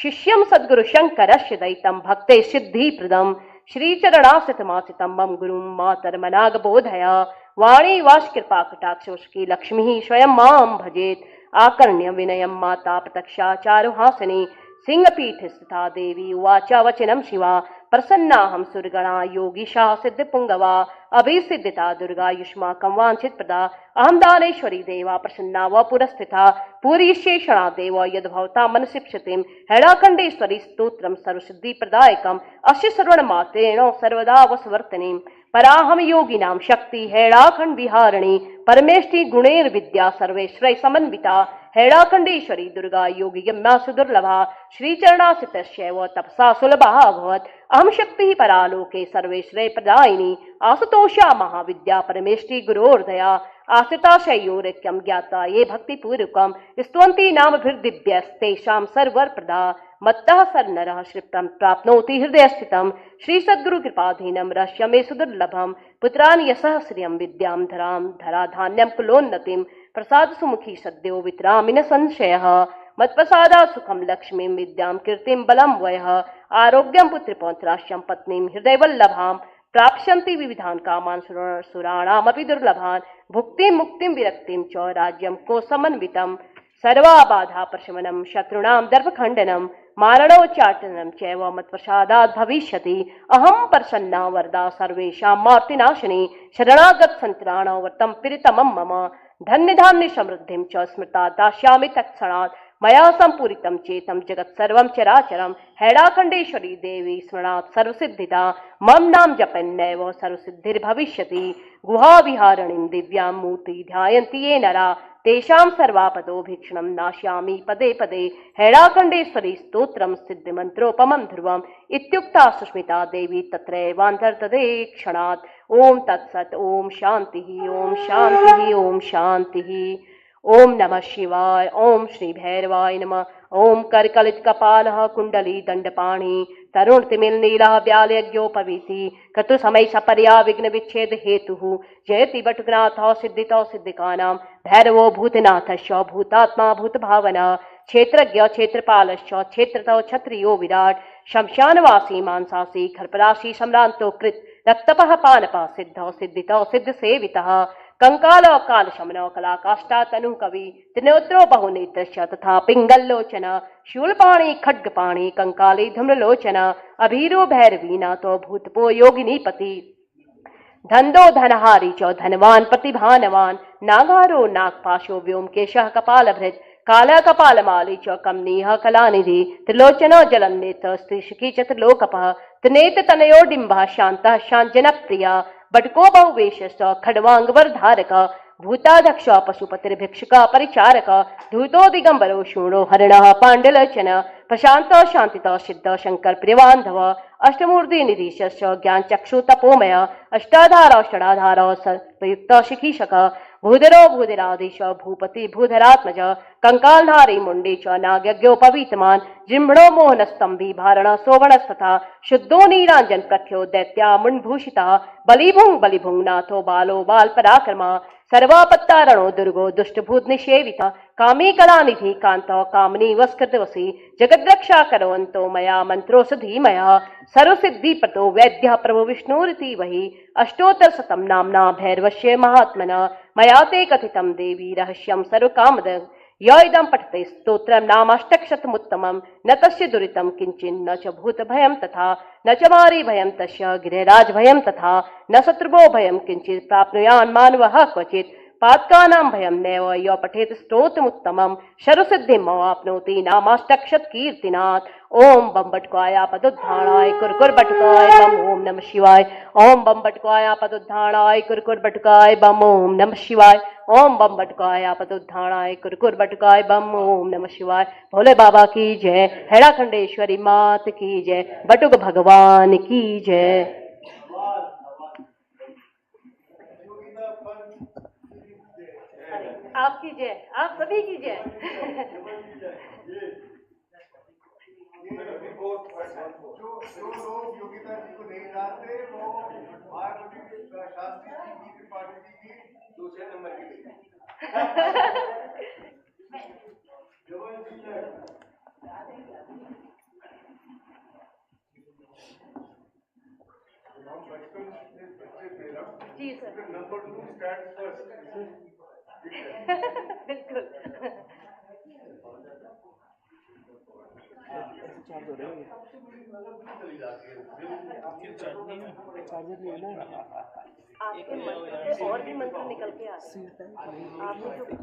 शिष्यं सद्गुरु शंकरस्य दयितं भक्ते सिद्धिप्रदं श्रीचरणासितमासितं मम गुरुं मातर्मनागबोधया वाणी वाच कृपा कटाक्षोष्की लक्ष्मी स्वयं मां भजेत आकर्ण्य विनयं माता प्रत्यक्षाचारुहासिनी सिंहपीठ स्थिता देवी उवाचा वचनं शिवा प्रसन्नाहं सुरगणा योगीशा सिद्धपुंगवा अभिसिद्धिता दुर्गा युष्माकं वाञ्छित प्रदा अहं दानेश्वरी देवा प्रसन्ना व पुरस्थिता पूरी शेषणा देव यद्भवता मनसिप्सतिं हैराखण्डेश्वरी स्तोत्रं सर्वसिद्धिप्रदायकम् अस्य श्रवणमात्रेण सर्वदा वसवर्तनीं पराहम योगिनां शक्ति हैराखंड विहारिणी परमेष्टि गुणैर्विद्या सर्वेश्वरै समन्विता हैराखण्डेश्वरी दुर्गा योगी गम्या सुदुर्लभा श्रीचरणासितस्यैव तपसा सुलभा अभवत् अहं शक्तिः परालोके सर्वेश्वरै प्रदायिनी आशुतोषा महाविद्या परमेष्टि गुरोर्दया आश्रिताशयोरैक्यं ज्ञाता ये भक्तिपूर्वकं स्तुवन्ति नामभिर्दिव्यस्तेषां सर्वरप्रदा मत्तः सर्नरः श्रिप्तं प्राप्नोति हृदयस्थितं श्री सद्गुरु कृपाधीनं रहस्यमे सुदुर्लभं पुत्रान् यशः श्रियं विद्यां धरां धराधान्यं कुलोन्नतिं प्रसाद सुमुखी सद्यो वितरामि न संशयः मत्प्रसादा सुखं लक्ष्मीं विद्यां कीर्तिं बलं वयः आरोग्यं पुत्रपौत्राश्यं पत्नीं हृदयवल्लभां प्राप्स्यन्ति विविधान् कामान् सुराणामपि दुर्लभान् भुक्तिं मुक्तिं विरक्तिं च राज्यं कोसमन्वितं सर्वाबाधा प्रशमनं शत्रूणां दर्भखण्डनं मारणोच्चाटनं चैव मत्प्रसादात् भविष्यति अहं प्रसन्ना वरदा सर्वेषां मार्तिनाशिनी शरणागत सन्तराणो व्रतं प्रीतमं मम धन्य धान्य समृद्धिं च स्मृता दास्यामि तत्क्षणात् मया सम्पूरितं चेतं जगत् सर्वं चराचरं हैराखण्डेश्वरी देवी स्मरणात् सर्वसिद्धिदा मम नाम जपन्नैव सर्वसिद्धिर्भविष्यति गुहाविहारिणीं दिव्यां मूर्ति ध्यायन्ति ये नरा तेषां सर्वापदो भीक्षणं नाश्यामि पदे पदे हैराखण्डेश्वरी स्तोत्रं सिद्धिमन्त्रोपमं ध्रुवम् इत्युक्ता सुस्मिता देवी तत्रैवान्तर्तते क्षणात् ओम तत्सत् ओम शांतिः ओम शांतिः ओम शांतिः ओम नमः शिवाय ओम श्री भैरवाय नमः ओम करकलित कपालः कुंडली दंडपाणि तरुण तिमिल नीलः व्यालयज्ञोपवीति क्रतु समय सपर्या विघ्न विच्छेद हेतुः जयति बटुकनाथः सिद्धितो सिद्धिकानां भैरवो भूतनाथश्च भूतात्मा भूतभावना क्षेत्रज्ञ क्षेत्रपालश्च क्षेत्रतो क्षत्रियो विराट शमशानवासी मांसासी खर्पराशि सम्रांतो कृत रक्तपः पानपः सिद्धौ सिद्धितो सिद्ध सेवितः कंकाल काल शमन कलाकाष्ठा तनु कवि त्रिनेत्रो बहुनेत्रश्च तथा पिंगल्लोचन शूलपाणि खड्गपाणि कंकाली धूम्रलोचन अभीरो भैरवी नाथो भूतपो योगिनीपति धन्दो धनहारी च धनवान प्रतिभानवान नागारो नागपाशो व्योमकेशः कपालभृत् काला कपालमाली च कमनीह कलानिधि त्रिलोचनो जलन्नेत्र स्त्रीशुकी च त्रिलोकपः त्रिनेत्र तनयो डिम्बः शान्तः शान्तजनप्रिया बटको बहुवेशश्च खड्वांगवरधारक भूताध्यक्ष पशुपतिर्भिक्षुक परिचारक धूतो दिगंबरो शूणो हरिणः पाण्डुलोचन प्रशांत शांतित सिद्ध शंकर प्रियबान्धव अष्टमूर्ति निधीशश्च ज्ञानचक्षु तपोमय अष्टाधार षडाधार सर्पयुक्त शिखीशक भूधरो भूधराधीश भूपति भूधरात्मज कंकालधारी मुंडी च नागयज्ञोपवीतमान जिह्मणो मोहनस्तंभी भारण सोवणस्तथा शुद्धो नीरांजन प्रख्यो दैत्या मुंडभूषिता बलिभुंग बलिभुंग नाथो बालो बाल पराक्रमा सर्वापत्तारणो दुर्गो दुष्टभूत निषेविता कामी कलानिधि कांतो कामनी वस्कृतवसी जगद्रक्षा करवंतो मया मंत्रो धीमया सर्वसिद्धि प्रतो वैद्य प्रभु विष्णुरिति वही अष्टोत्तर शतम नाम्ना भैरवस्य महात्मना मया ते कथितं देवी रहस्यं सर्वकामद य इदं पठते स्तोत्रं नामाष्टकशतमुत्तमं न तस्य दुरितं किंचिन् न च भूतभयं तथा न च मारीभयं तस्य गिरिराजभयं तथा न शत्रुभो भयं किंचित् प्राप्नुयान् मानवः क्वचित् पातकानां भयं नैव य पठेत स्तोत्रमुत्तमं सर्वसिद्धिम् अवाप्नोति नामाष्टकशत कीर्तिनाथ ओम बम बटकाय पदोद्धाणाय कुरकुर बटकाय बम ओम नमः शिवाय ओम बम बटकाय पदोद्धाणाय कुरकुर बटकाय बम ओम नमः शिवाय ओम बम बटकाय पदोद्धाणाय कुरकुर बटकाय बम ओम नमः शिवाय। भोले बाबा की जय, हैराखंडेश्वरी मात की जय, बटुक भगवान की जय। आपकी जय, आप सभी की जय। जो लोग योगिता जी को नहीं जानते वो मायावती शास्त्री जी की त्रिपाठी जी की दूसरे नंबर की बचपन से बच्चे थे ना जी सर। नंबर 2 स्टैंड फर्स्ट बिल्कुल। चार्ज हो रहा है चली जाती है चार्जर नहीं है ना आपके मंत्र से और भी मंत्र निकल के आ रहे हैं। आपने जो कल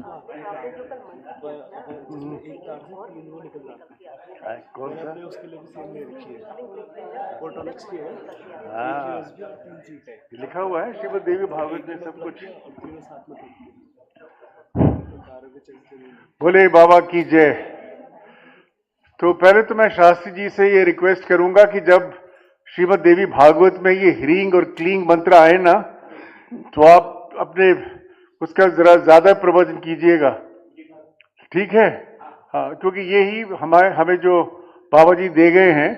मंत्र किया था ना, उसमें से एक और भी निकल रहा निकल के आ रहा है। कौन सा है उसके लिए भी सेम ले रखी है फोटोनिक्स की है हाँ USB और 3 सीट है लिखा हुआ है श्रीमद देवी भागवत में सब कुछ और तीनों साथ में बोले बाबा की जय। तो पहले तो मैं शास्त्री जी से ये रिक्वेस्ट करूंगा कि जब श्रीमद देवी भागवत में ये ह्रींग और क्लींग मंत्र आए ना, तो आप अपने उसका जरा ज्यादा प्रवचन कीजिएगा, ठीक है? हाँ, क्योंकि यही हमें जो बाबा जी दे गए हैं,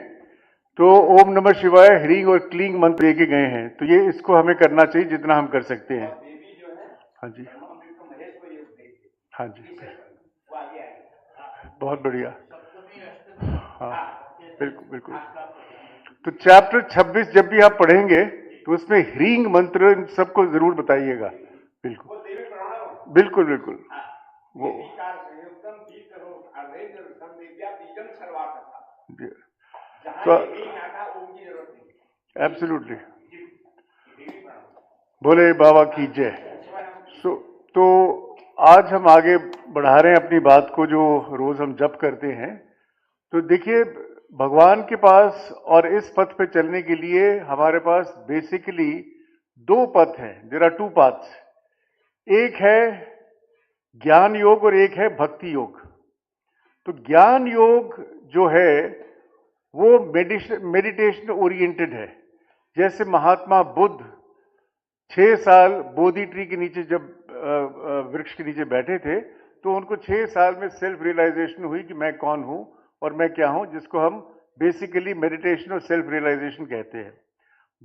तो ओम नमः शिवाय ह्रींग और क्लींग मंत्र दे के गए हैं, तो ये इसको हमें करना चाहिए जितना हम कर सकते हैं। हाँ जी, हाँ जी, बहुत बढ़िया। हाँ बिल्कुल बिल्कुल। तो चैप्टर 26 जब भी आप पढ़ेंगे तो उसमें ह्रींग मंत्र इन सबको जरूर बताइएगा। बिल्कुल बिल्कुल बिल्कुल। वो तो एब्सोल्युटली बोले बाबा की जय। तो आज हम आगे बढ़ा रहे हैं अपनी बात को जो रोज हम जप करते हैं। तो देखिए, भगवान के पास और इस पथ पे चलने के लिए हमारे पास बेसिकली दो पथ हैं। देयर आर टू पाथ्स, एक है ज्ञान योग और एक है भक्ति योग। तो ज्ञान योग जो है वो मेडिटेशन ओरिएंटेड है। जैसे महात्मा बुद्ध 6 साल बोधि ट्री के नीचे जब वृक्ष के नीचे बैठे थे, तो उनको 6 साल में सेल्फ रियलाइजेशन हुई कि मैं कौन हूं और मैं क्या हूं, जिसको हम बेसिकली मेडिटेशन और सेल्फ रियलाइजेशन कहते हैं।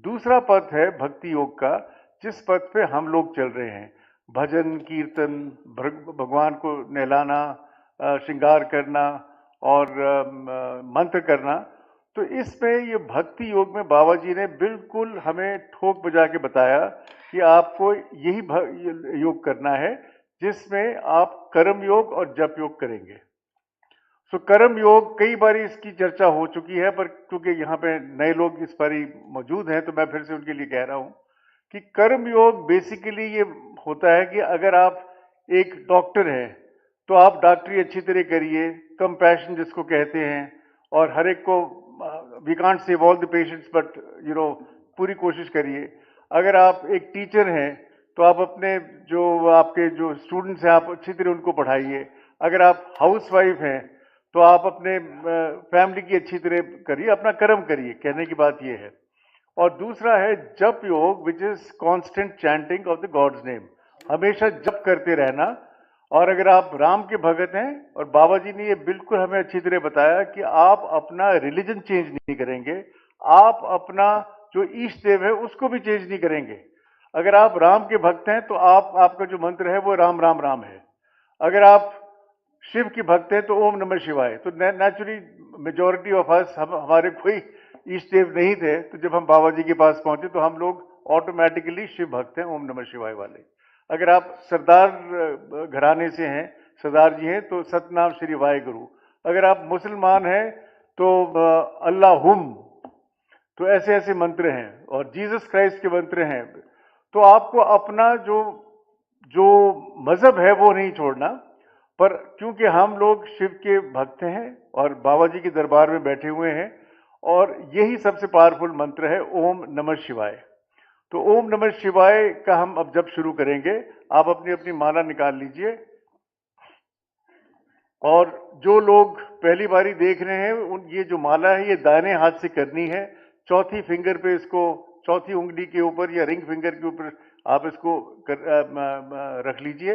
दूसरा पथ है भक्ति योग का, जिस पथ पे हम लोग चल रहे हैं। भजन कीर्तन, भगवान को नहलाना, श्रृंगार करना और मंत्र करना। तो इसमें ये भक्ति योग में बाबा जी ने बिल्कुल हमें ठोक बजा के बताया कि आपको यही योग करना है, जिसमें आप कर्म योग और जप योग करेंगे। सो कर्म योग कई बार इसकी चर्चा हो चुकी है, पर क्योंकि यहाँ पे नए लोग इस बारी मौजूद हैं तो मैं फिर से उनके लिए कह रहा हूँ कि कर्म योग बेसिकली ये होता है कि अगर आप एक डॉक्टर हैं तो आप डॉक्टरी अच्छी तरह करिए, कंपैशन जिसको कहते हैं, और हर एक को we can't save all the patients but पूरी कोशिश करिए। अगर आप एक टीचर हैं तो आप अपने आपके जो स्टूडेंट्स हैं आप अच्छी तरह उनको पढ़ाइए। अगर आप हाउस वाइफ हैं तो आप अपने फैमिली की अच्छी तरह करिए, अपना कर्म करिए, कहने की बात यह है। और दूसरा है जप योग, which is constant chanting of the gods name, हमेशा जप करते रहना। और अगर आप राम के भगत हैं, और बाबा जी ने ये बिल्कुल हमें अच्छी तरह बताया कि आप अपना रिलीजन चेंज नहीं करेंगे, आप अपना जो ईष्ट देव है उसको भी चेंज नहीं करेंगे। अगर आप राम के भक्त हैं तो आपका जो मंत्र है वो राम राम राम है। अगर आप शिव के भक्त हैं तो ओम नमः शिवाय। तो नेचुरली मेजॉरिटी ऑफ अस, हमारे कोई इष्ट देव नहीं थे, तो जब हम बाबा जी के पास पहुंचे तो हम लोग ऑटोमेटिकली शिव भक्त हैं, ओम नमः शिवाय वाले। अगर आप सरदार घराने से हैं, सरदार जी हैं, तो सतनाम श्री वाहेगुरु। अगर आप मुसलमान हैं तो अल्लाहुम। तो ऐसे ऐसे मंत्र हैं, और जीसस क्राइस्ट के मंत्र हैं। तो आपको अपना जो मजहब है वो नहीं छोड़ना, पर क्योंकि हम लोग शिव के भक्त हैं और बाबा जी के दरबार में बैठे हुए हैं, और यही सबसे पावरफुल मंत्र है ओम नमः शिवाय। तो ओम नमः शिवाय का हम अब जब शुरू करेंगे, आप अपनी अपनी माला निकाल लीजिए। और जो लोग पहली बारी देख रहे हैं, ये जो माला है ये दाहिने हाथ से करनी है। चौथी फिंगर पे इसको, चौथी उंगली के ऊपर या रिंग फिंगर के ऊपर आप इसको रख लीजिए।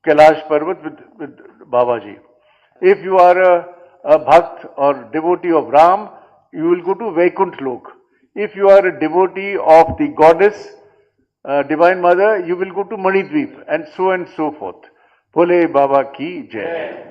Kailash Parvat with Babaji. If you are a bhakt or devotee of Ram, you will go to Vaikunt Lok. If you are a devotee of the goddess, Divine Mother, you will go to Manidweep, and so forth. Bole Baba ki Jai.